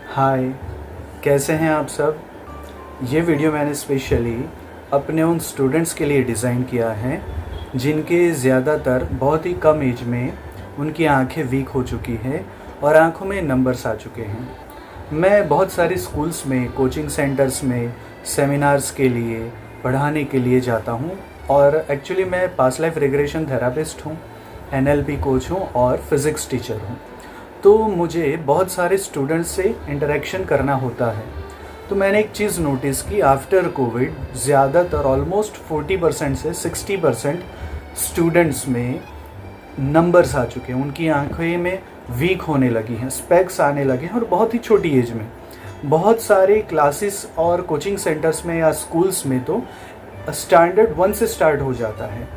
हाय, कैसे हैं आप सब। ये वीडियो मैंने स्पेशली अपने उन स्टूडेंट्स के लिए डिज़ाइन किया है जिनके ज़्यादातर बहुत ही कम एज में उनकी आंखें वीक हो चुकी हैं और आंखों में नंबर्स आ चुके हैं। मैं बहुत सारे स्कूल्स में, कोचिंग सेंटर्स में, सेमिनार्स के लिए, पढ़ाने के लिए जाता हूँ और एक्चुअली मैं पास्ट लाइफ रिग्रेशन थेरापिस्ट हूँ, एनएलपी कोच हूँ और फिज़िक्स टीचर हूँ। तो मुझे बहुत सारे स्टूडेंट्स से इंटरेक्शन करना होता है। तो मैंने एक चीज़ नोटिस की, आफ्टर कोविड ज़्यादातर ऑलमोस्ट 40% से 60% स्टूडेंट्स में नंबर्स आ चुके हैं, उनकी आंखें में वीक होने लगी हैं, स्पेक्स आने लगे हैं और बहुत ही छोटी एज में। बहुत सारे क्लासेस और कोचिंग सेंटर्स में या स्कूल्स में तो स्टैंडर्ड 1 से स्टार्ट हो जाता है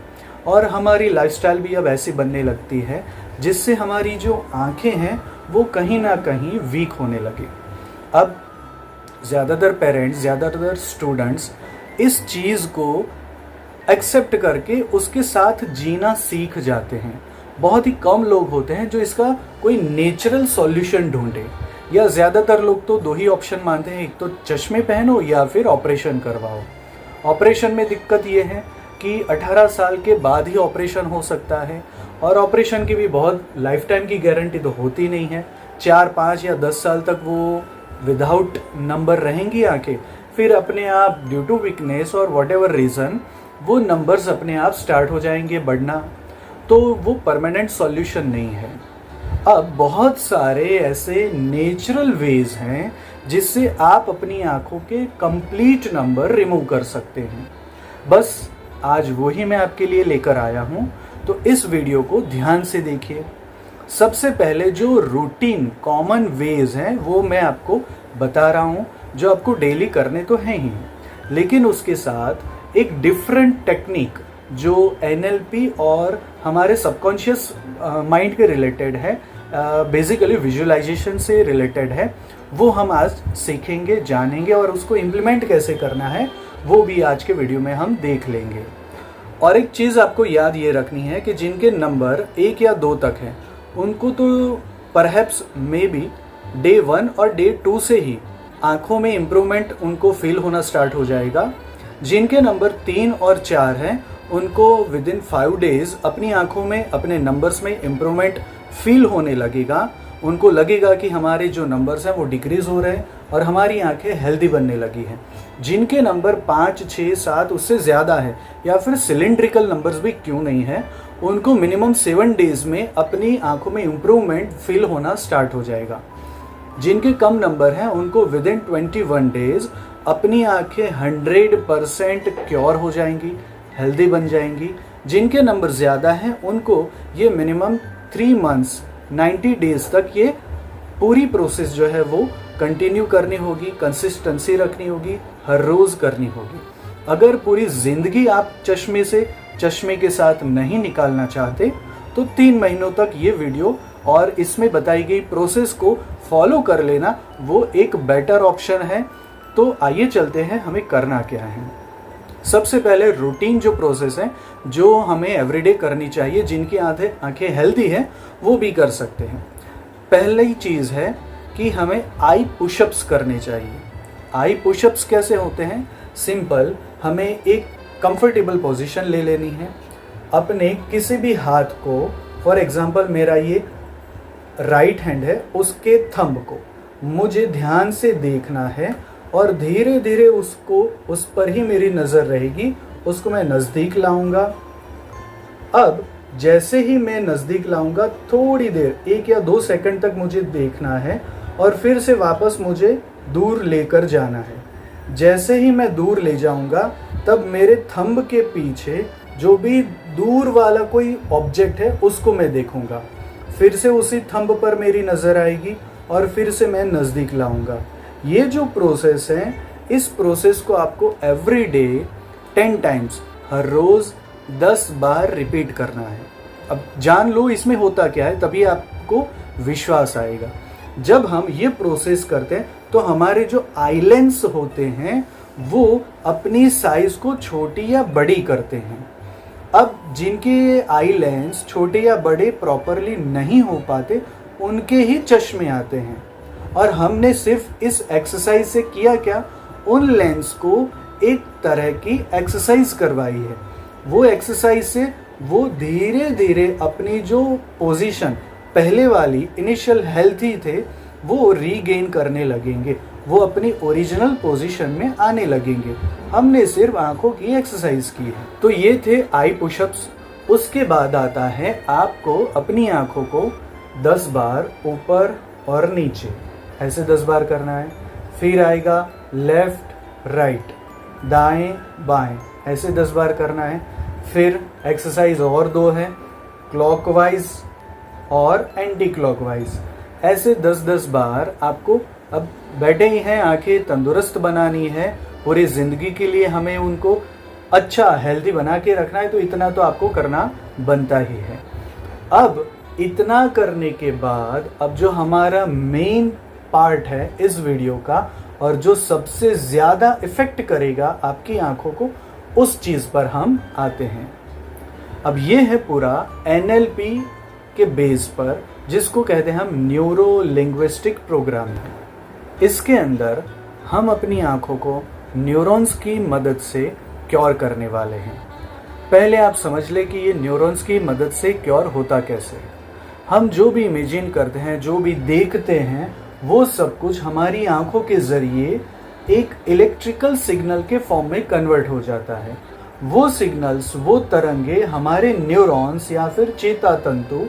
और हमारी लाइफस्टाइल भी अब ऐसी बनने लगती है जिससे हमारी जो आंखें हैं वो कहीं ना कहीं वीक होने लगे। अब ज़्यादातर पेरेंट्स, ज़्यादातर स्टूडेंट्स इस चीज़ को एक्सेप्ट करके उसके साथ जीना सीख जाते हैं। बहुत ही कम लोग होते हैं जो इसका कोई नेचुरल सॉल्यूशन ढूंढे, या ज़्यादातर लोग तो दो ही ऑप्शन मानते हैं, एक तो चश्मे पहनो या फिर ऑपरेशन करवाओ। ऑपरेशन में दिक्कत ये है कि 18 साल के बाद ही ऑपरेशन हो सकता है और ऑपरेशन की भी बहुत लाइफ टाइम की गारंटी तो होती नहीं है। 4, 5 या 10 साल तक वो विदाउट नंबर रहेंगी आंखें, फिर अपने आप ड्यू टू वीकनेस और वट एवर रीज़न वो नंबर्स अपने आप स्टार्ट हो जाएंगे बढ़ना। तो वो परमानेंट सॉल्यूशन नहीं है। अब बहुत सारे ऐसे नेचुरल वेज हैं जिससे आप अपनी आंखों के कंप्लीट नंबर रिमूव कर सकते हैं। बस आज वही मैं आपके लिए लेकर आया हूँ, तो इस वीडियो को ध्यान से देखिए। सबसे पहले जो रूटीन कॉमन वेज हैं वो मैं आपको बता रहा हूँ, जो आपको डेली करने तो हैं ही, लेकिन उसके साथ एक डिफरेंट टेक्निक जो एनएलपी और हमारे सबकॉन्शियस माइंड के रिलेटेड है, बेसिकली विजुअलाइजेशन से रिलेटेड है, वो हम आज सीखेंगे, जानेंगे और उसको इम्प्लीमेंट कैसे करना है वो भी आज के वीडियो में हम देख लेंगे। और एक चीज़ आपको याद ये रखनी है कि जिनके नंबर 1 या 2 तक हैं उनको तो परहैप्स मे बी डे 1 और डे 2 से ही आँखों में इम्प्रूवमेंट उनको फील होना स्टार्ट हो जाएगा। जिनके नंबर 3 और 4 हैं उनको विद इन 5 डेज़ अपनी आँखों में, अपने नंबर्स में इम्प्रूवमेंट फील होने लगेगा। उनको लगेगा कि हमारे जो नंबर्स हैं वो डिक्रीज़ हो रहे हैं और हमारी आंखें हेल्दी बनने लगी हैं। जिनके नंबर 5, 6, 7 उससे ज़्यादा है या फिर सिलिंड्रिकल नंबर्स भी क्यों नहीं है, उनको मिनिमम 7 डेज़ में अपनी आंखों में इम्प्रूवमेंट फील होना स्टार्ट हो जाएगा। जिनके कम नंबर हैं उनको विद इन 21 डेज़ अपनी आंखें 100% क्योर हो जाएंगी, हेल्दी बन जाएंगी। जिनके नंबर ज़्यादा हैं उनको ये मिनिमम 3 मंथ्स 90 डेज़ तक ये पूरी प्रोसेस जो है वो कंटिन्यू करनी होगी, कंसिस्टेंसी रखनी होगी, हर रोज़ करनी होगी। अगर पूरी ज़िंदगी आप चश्मे के साथ नहीं निकालना चाहते तो 3 महीनों तक ये वीडियो और इसमें बताई गई प्रोसेस को फॉलो कर लेना वो एक बेटर ऑप्शन है। तो आइए चलते हैं हमें करना क्या है। सबसे पहले रूटीन जो प्रोसेस है जो हमें एवरीडे करनी चाहिए, जिनकी आंखें हेल्दी हैं वो भी कर सकते हैं। पहली चीज़ है कि हमें आई पुशअप्स करने चाहिए। आई पुशअप्स कैसे होते हैं? सिंपल, हमें एक कंफर्टेबल पोजीशन ले लेनी है। अपने किसी भी हाथ को, फॉर एग्जांपल मेरा ये राइट हैंड है, उसके थंब को मुझे ध्यान से देखना है और धीरे धीरे उसको, उस पर ही मेरी नज़र रहेगी। उसको मैं नज़दीक लाऊंगा। अब जैसे ही मैं नज़दीक लाऊंगा थोड़ी देर, 1 या 2 सेकंड तक मुझे देखना है और फिर से वापस मुझे दूर लेकर जाना है। जैसे ही मैं दूर ले जाऊंगा तब मेरे थंब के पीछे जो भी दूर वाला कोई ऑब्जेक्ट है उसको मैं देखूंगा। फिर से उसी थंब पर मेरी नज़र आएगी और फिर से मैं नज़दीक लाऊंगा। ये जो प्रोसेस है, इस प्रोसेस को आपको एवरी डे 10 टाइम्स, हर रोज़ 10 बार रिपीट करना है। अब जान लो इसमें होता क्या है, तभी आपको विश्वास आएगा। जब हम ये प्रोसेस करते हैं तो हमारे जो आईलेंस होते हैं वो अपनी साइज को छोटी या बड़ी करते हैं। अब जिनके आई लेंस छोटे या बड़े प्रॉपरली नहीं हो पाते उनके ही चश्मे आते हैं। और हमने सिर्फ इस एक्सरसाइज से किया क्या, उन लेंस को एक तरह की एक्सरसाइज करवाई है। वो एक्सरसाइज से वो धीरे धीरे अपनी जो पोजीशन पहले वाली इनिशियल हेल्थी थे वो रीगेन करने लगेंगे, वो अपनी ओरिजिनल पोजीशन में आने लगेंगे। हमने सिर्फ आंखों की एक्सरसाइज की है। तो ये थे आई पुशअप्स। उसके बाद आता है आपको अपनी आंखों को 10 बार ऊपर और नीचे ऐसे 10 बार करना है। फिर आएगा लेफ्ट राइट, दाएं बाएं ऐसे 10 बार करना है। फिर एक्सरसाइज और 2 है, क्लॉकवाइज और एंटी क्लॉकवाइज। ऐसे 10-10 बार आपको, अब बैठे ही हैं, आंखें तंदुरुस्त बनानी है पूरी ज़िंदगी के लिए, हमें उनको अच्छा हेल्दी बना के रखना है, तो इतना तो आपको करना बनता ही है। अब इतना करने के बाद अब जो हमारा मेन पार्ट है इस वीडियो का और जो सबसे ज़्यादा इफ़ेक्ट करेगा आपकी आंखों को, उस चीज़ पर हम आते हैं। अब ये है पूरा NLP के बेस पर, जिसको कहते हैं हम न्यूरो लिंग्विस्टिक प्रोग्रामिंग। इसके अंदर हम अपनी आंखों को न्यूरॉन्स की मदद से क्योर करने वाले हैं। पहले आप समझ लें कि ये न्यूरॉन्स की मदद से क्योर होता कैसे। हम जो भी इमेजिन करते हैं, जो भी देखते हैं, वो सब कुछ हमारी आंखों के ज़रिए एक इलेक्ट्रिकल सिग्नल के फॉर्म में कन्वर्ट हो जाता है। वो सिग्नल्स, वो तरंगे हमारे न्यूरॉन्स या फिर चेता तंतु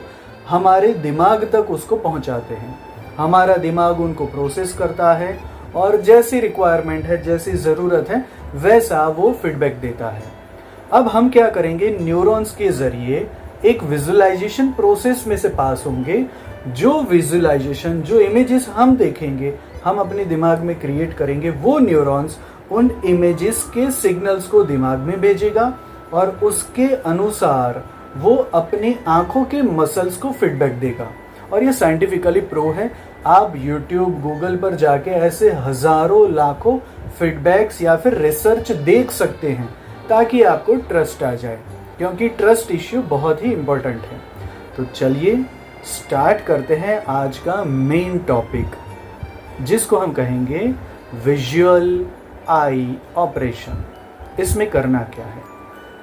हमारे दिमाग तक उसको पहुंचाते हैं। हमारा दिमाग उनको प्रोसेस करता है और जैसी रिक्वायरमेंट है, जैसी ज़रूरत है, वैसा वो फीडबैक देता है। अब हम क्या करेंगे, न्यूरॉन्स के ज़रिए एक विजुअलाइजेशन प्रोसेस में से पास होंगे। जो विजुअलाइजेशन, जो इमेजेस हम देखेंगे, हम अपने दिमाग में क्रिएट करेंगे, वो न्यूरॉन्स उन इमेजेस के सिग्नल्स को दिमाग में भेजेगा और उसके अनुसार वो अपनी आंखों के मसल्स को फीडबैक देगा। और ये साइंटिफिकली प्रो है। आप YouTube, गूगल पर जाके ऐसे हजारों लाखों फीडबैक्स या फिर रिसर्च देख सकते हैं ताकि आपको ट्रस्ट आ जाए, क्योंकि ट्रस्ट इश्यू बहुत ही इम्पोर्टेंट है। तो चलिए स्टार्ट करते हैं आज का मेन टॉपिक, जिसको हम कहेंगे विजुअल आई ऑपरेशन। इसमें करना क्या है,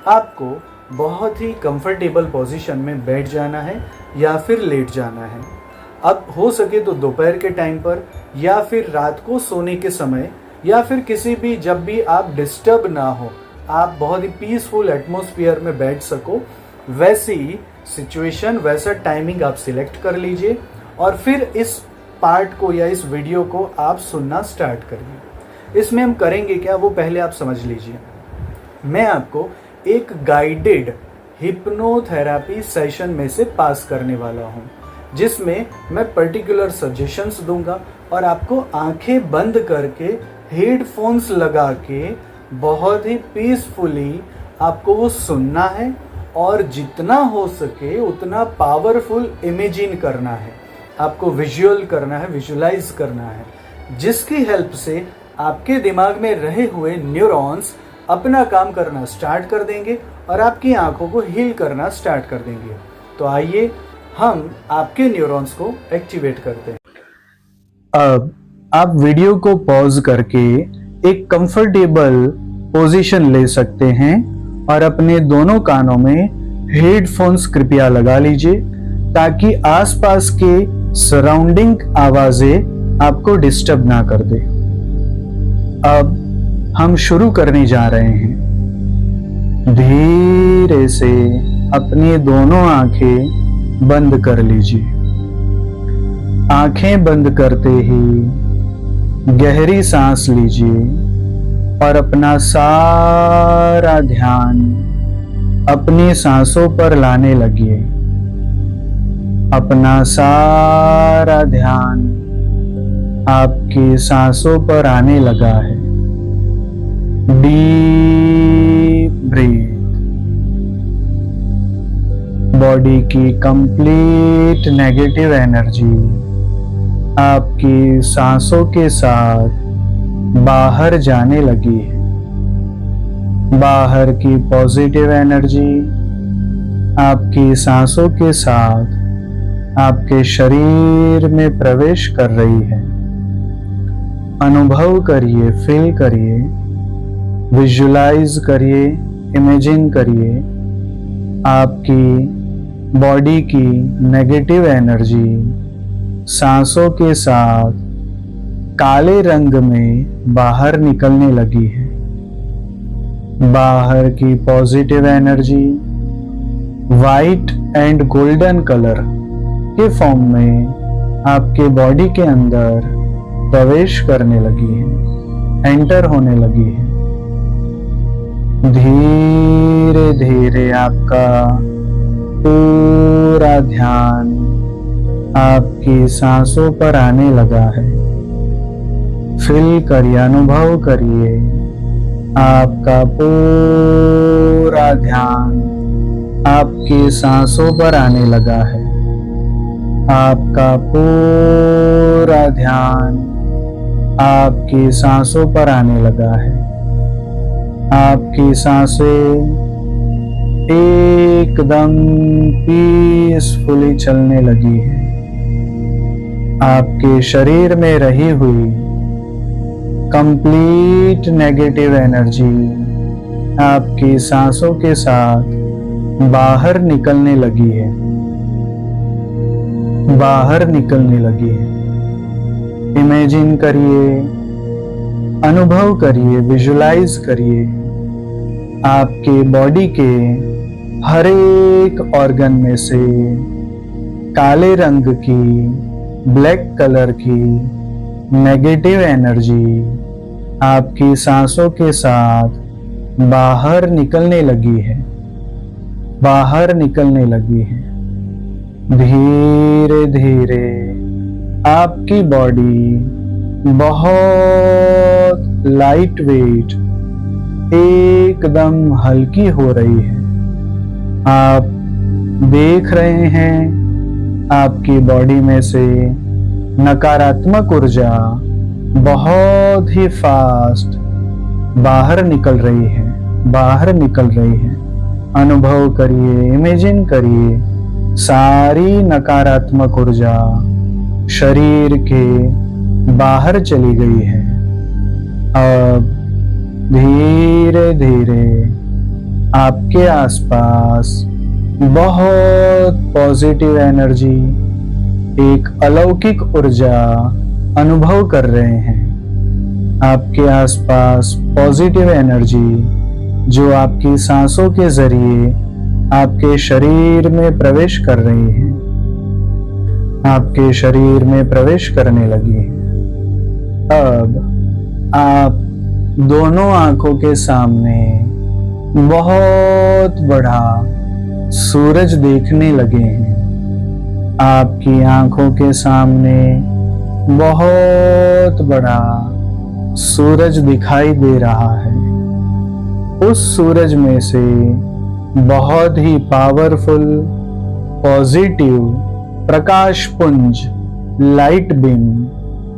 आपको बहुत ही कंफर्टेबल पोजीशन में बैठ जाना है या फिर लेट जाना है। अब हो सके तो दोपहर के टाइम पर या फिर रात को सोने के समय या फिर किसी भी, जब भी आप डिस्टर्ब ना हो, आप बहुत ही पीसफुल एटमॉस्फेयर में बैठ सको, वैसी सिचुएशन, वैसा टाइमिंग आप सिलेक्ट कर लीजिए और फिर इस पार्ट को या इस वीडियो को आप सुनना स्टार्ट करिए। इसमें हम करेंगे क्या, वो पहले आप समझ लीजिए। मैं आपको एक गाइडेड हिप्नोथेरेपी सेशन में से पास करने वाला हूँ, जिसमें मैं पर्टिकुलर सजेशंस दूंगा और आपको आंखें बंद करके हेडफोन्स लगा के बहुत ही पीसफुली आपको वो सुनना है और जितना हो सके उतना पावरफुल इमेजिन करना है, आपको विजुअल करना है, विजुअलाइज करना है, जिसकी हेल्प से आपके दिमाग में रहे हुए न्यूरॉन्स अपना काम करना स्टार्ट कर देंगे और आपकी आंखों को हील करना स्टार्ट कर देंगे। तो आइए हम आपके न्यूरॉन्स को एक्टिवेट करते हैं। अब आप वीडियो को पॉज करके एक कंफर्टेबल पोजीशन ले सकते हैं और अपने दोनों कानों में हेडफोन्स कृपया लगा लीजिए ताकि आसपास के सराउंडिंग आवाजें आपको डिस्टर्ब ना कर दे। अब हम शुरू करने जा रहे हैं। धीरे से अपनी दोनों आंखें बंद कर लीजिए। आंखें बंद करते ही गहरी सांस लीजिए और अपना सारा ध्यान अपनी सांसों पर लाने लगिए। अपना सारा ध्यान आपकी सांसों पर आने लगा है। Deep breath. बॉडी की कंप्लीट नेगेटिव एनर्जी आपकी सांसों के साथ बाहर जाने लगी है। बाहर की पॉजिटिव एनर्जी आपकी सांसों के साथ आपके शरीर में प्रवेश कर रही है। अनुभव करिए, फील करिए, विजुलाइज करिए, इमेजिन करिए आपकी बॉडी की नेगेटिव एनर्जी सांसों के साथ काले रंग में बाहर निकलने लगी है। बाहर की positive energy white and golden colour के फॉर्म में आपके बॉडी के अंदर प्रवेश करने लगी है, एंटर होने लगी है। धीरे धीरे आपका पूरा ध्यान आपकी सांसों पर आने लगा है। फील करिए, अनुभव करिए, आपका पूरा ध्यान आपकी सांसों पर आने लगा है। आपका पूरा ध्यान आपकी सांसों पर आने लगा है। आपकी सांसें एकदम पीसफुली चलने लगी है। आपके शरीर में रही हुई कंप्लीट नेगेटिव एनर्जी आपकी सांसों के साथ बाहर निकलने लगी है, बाहर निकलने लगी है। इमेजिन करिए, अनुभव करिए, विजुलाइज करिए आपके बॉडी के हर एक ऑर्गन में से काले रंग की, ब्लैक कलर की नेगेटिव एनर्जी आपकी सांसों के साथ बाहर निकलने लगी है, बाहर निकलने लगी है। धीरे धीरे आपकी बॉडी बहुत लाइट वेट, एकदम हल्की हो रही है। आप देख रहे हैं आपकी बॉडी में से नकारात्मक ऊर्जा बहुत ही फास्ट बाहर निकल रही है, बाहर निकल रही है। अनुभव करिए, इमेजिन करिए सारी नकारात्मक ऊर्जा शरीर के बाहर चली गई है। अब धीरे धीरे आपके आसपास बहुत पॉजिटिव एनर्जी, एक अलौकिक ऊर्जा अनुभव कर रहे हैं। आपके आसपास पॉजिटिव एनर्जी जो आपकी सांसों के जरिए आपके शरीर में प्रवेश कर रही है, आपके शरीर में प्रवेश करने लगी है। अब आप दोनों आंखों के सामने बहुत बड़ा सूरज देखने लगे हैं। आपकी आंखों के सामने बहुत बड़ा सूरज दिखाई दे रहा है। उस सूरज में से बहुत ही पावरफुल, पॉजिटिव प्रकाश पुंज, लाइट बीम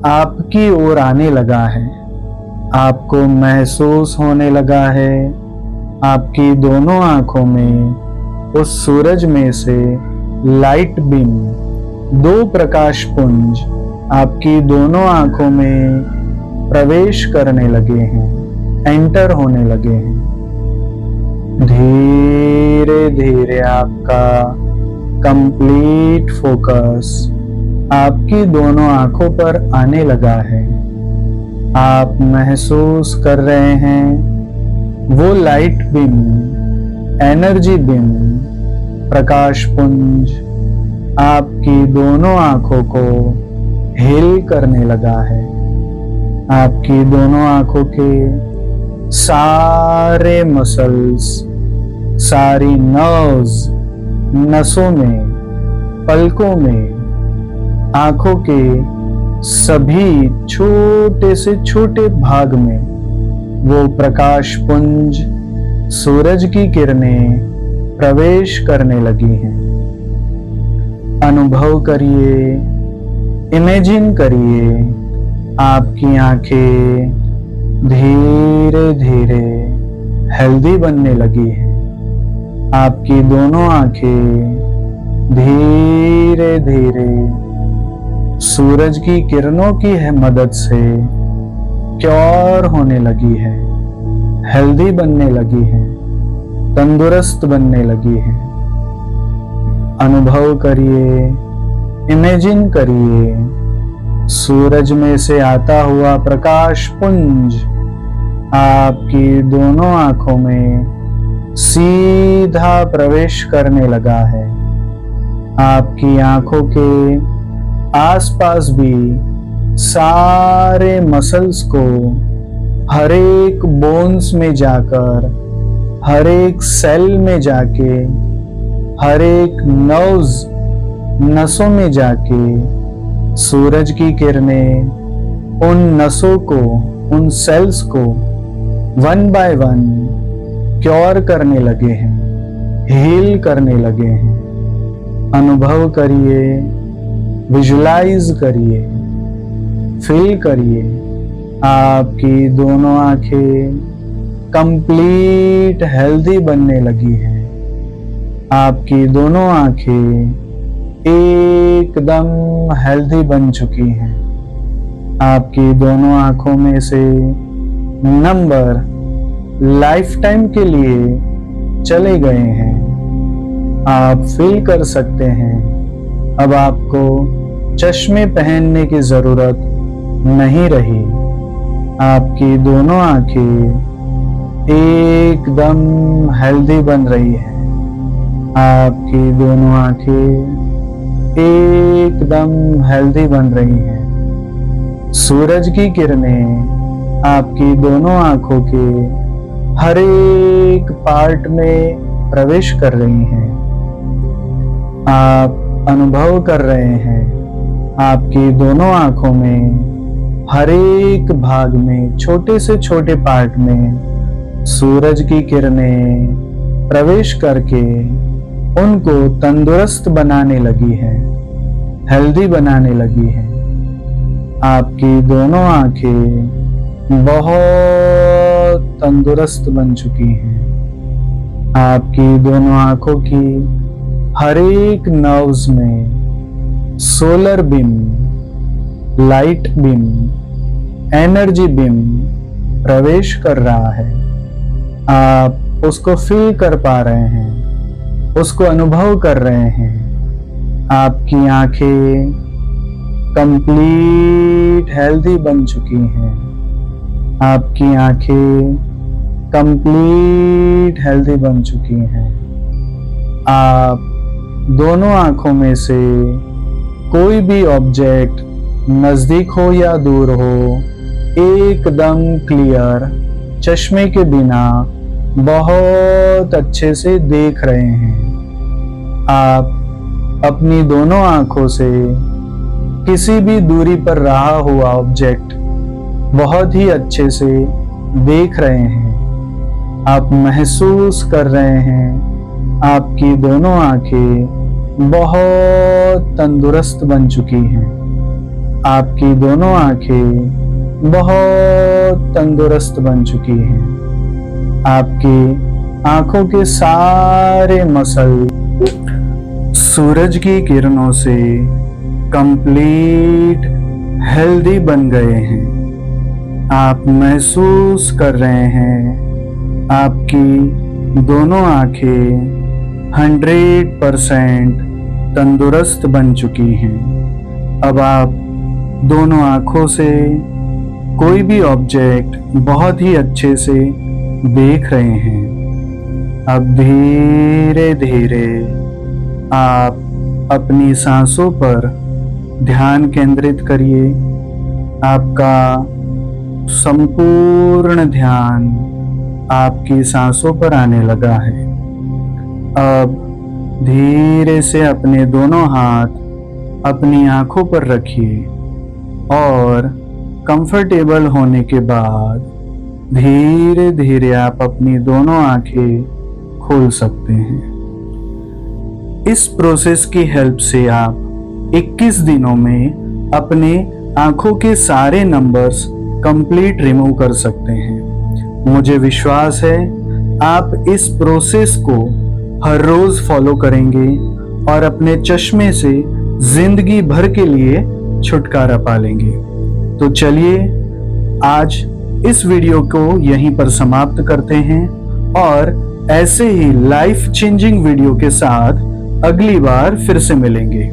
आपकी ओर आने लगा है। आपको महसूस होने लगा है आपकी दोनों आंखों में उस सूरज में से लाइट बीम, दो प्रकाश पुंज आपकी दोनों आंखों में प्रवेश करने लगे हैं, एंटर होने लगे हैं। धीरे धीरे आपका कंप्लीट फोकस आपकी दोनों आंखों पर आने लगा है। आप महसूस कर रहे हैं वो लाइट बीम, एनर्जी बीम, प्रकाश पुंज आपकी दोनों आंखों को हिल करने लगा है। आपकी दोनों आंखों के सारे मसल्स, सारी नर्व्स, नसों में, पलकों में, आंखों के सभी छोटे से छोटे भाग में वो प्रकाश पुंज, सूरज की किरणें प्रवेश करने लगी हैं। अनुभव करिए, इमेजिन करिए आपकी आंखें धीरे धीरे हेल्दी बनने लगी है। आपकी दोनों आंखें धीरे धीरे सूरज की किरणों की मदद से क्योर होने लगी है, हेल्दी बनने लगी है, तंदुरुस्त बनने लगी है। अनुभव करिए, इमेजिन करिए, सूरज में से आता हुआ प्रकाश पुंज आपकी दोनों आंखों में सीधा प्रवेश करने लगा है। आपकी आंखों के आसपास भी सारे मसल्स को हर एक बोन्स में जाकर, हर एक सेल में जाके, हर एक नर्व्स नसों में जाके सूरज की किरणें उन नसों को, उन सेल्स को वन बाय वन क्योर करने लगे हैं, हील करने लगे हैं। अनुभव करिए, विजुलाइज करिए, फील करिए। आपकी दोनों आंखें कंप्लीट हेल्दी बनने लगी हैं। आपकी दोनों आंखें एकदम हेल्दी बन चुकी हैं। आपकी दोनों आंखों में से नंबर लाइफ टाइम के लिए चले गए हैं। आप फील कर सकते हैं अब आपको चश्मे पहनने की जरूरत नहीं रही। आपकी दोनों आंखें एकदम हेल्दी बन रही है। आपकी दोनों आंखें एकदम हेल्दी बन रही हैं। सूरज की किरणें आपकी दोनों आंखों के हर एक पार्ट में प्रवेश कर रही हैं। आप अनुभव कर रहे हैं आपकी दोनों आंखों में हर एक भाग में, छोटे से छोटे पार्ट में सूरज की किरणें प्रवेश करके उनको तंदुरुस्त बनाने लगी है, हेल्दी बनाने लगी है। आपकी दोनों आंखें बहुत तंदुरुस्त बन चुकी हैं। आपकी दोनों आंखों की हर एक नर्व्स में solar beam, light beam, energy beam प्रवेश कर रहा है। आप उसको फील कर पा रहे हैं, उसको अनुभव कर रहे हैं। आपकी आंखें कंप्लीट हेल्दी बन चुकी हैं। आपकी आंखें कंप्लीट हेल्दी बन चुकी हैं। आप दोनों आंखों में से कोई भी ऑब्जेक्ट नजदीक हो या दूर हो, एकदम क्लियर, चश्मे के बिना बहुत अच्छे से देख रहे हैं। आप अपनी दोनों आंखों से किसी भी दूरी पर रहा हुआ ऑब्जेक्ट बहुत ही अच्छे से देख रहे हैं। आप महसूस कर रहे हैं आपकी दोनों आंखें बहुत तंदुरुस्त बन चुकी हैं। आपकी दोनों आंखें बहुत तंदुरुस्त बन चुकी हैं। आपकी आंखों के सारे मसल सूरज की किरणों से कंप्लीट हेल्दी बन गए हैं। आप महसूस कर रहे हैं आपकी दोनों आंखें 100% तंदुरुस्त बन चुकी हैं। अब आप दोनों आंखों से कोई भी ऑब्जेक्ट बहुत ही अच्छे से देख रहे हैं। अब धीरे धीरे आप अपनी सांसों पर ध्यान केंद्रित करिए। आपका संपूर्ण ध्यान आपकी सांसों पर आने लगा है। अब धीरे से अपने दोनों हाथ अपनी आंखों पर रखिए और कंफर्टेबल होने के बाद धीरे धीरे आप अपनी दोनों आंखें खोल सकते हैं। इस प्रोसेस की हेल्प से आप 21 दिनों में अपने आंखों के सारे नंबर्स कंप्लीट रिमूव कर सकते हैं। मुझे विश्वास है आप इस प्रोसेस को हर रोज फॉलो करेंगे और अपने चश्मे से जिंदगी भर के लिए छुटकारा पा लेंगे। तो चलिए आज इस वीडियो को यहीं पर समाप्त करते हैं और ऐसे ही लाइफ चेंजिंग वीडियो के साथ अगली बार फिर से मिलेंगे।